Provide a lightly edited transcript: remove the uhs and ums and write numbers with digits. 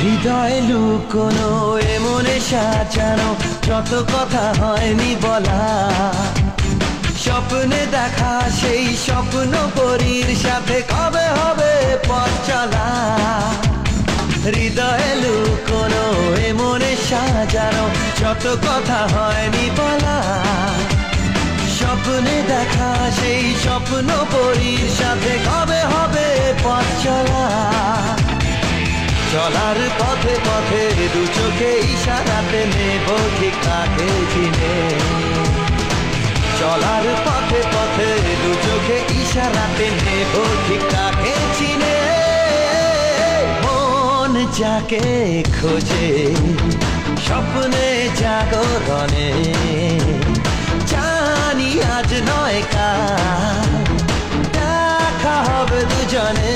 হৃদয় লুকোনো এমনে সাজানো যত কথা হয়নি বলা, স্বপ্নে দেখা সেই স্বপ্ন পরীর সাথে কবে হবে পথ চলা। হৃদয় লুকোনো এমনে সাজানো যত কথা হয়নি বলা, স্বপ্নে দেখা সেই স্বপ্ন পরীর সাথে কবে হবে পথ চলা। চলার পথে পথে দু চোখে ইশারাতে নেব ঠিক কাকে চিনে। চলার পথে পথে দু চোখে ইশারাতে নেব ঠিক কাকে চিনে। মন যাকে খোঁজে স্বপ্নে জাগরণে, জানি আজ নয় কাল দেখা হবে দুজনে।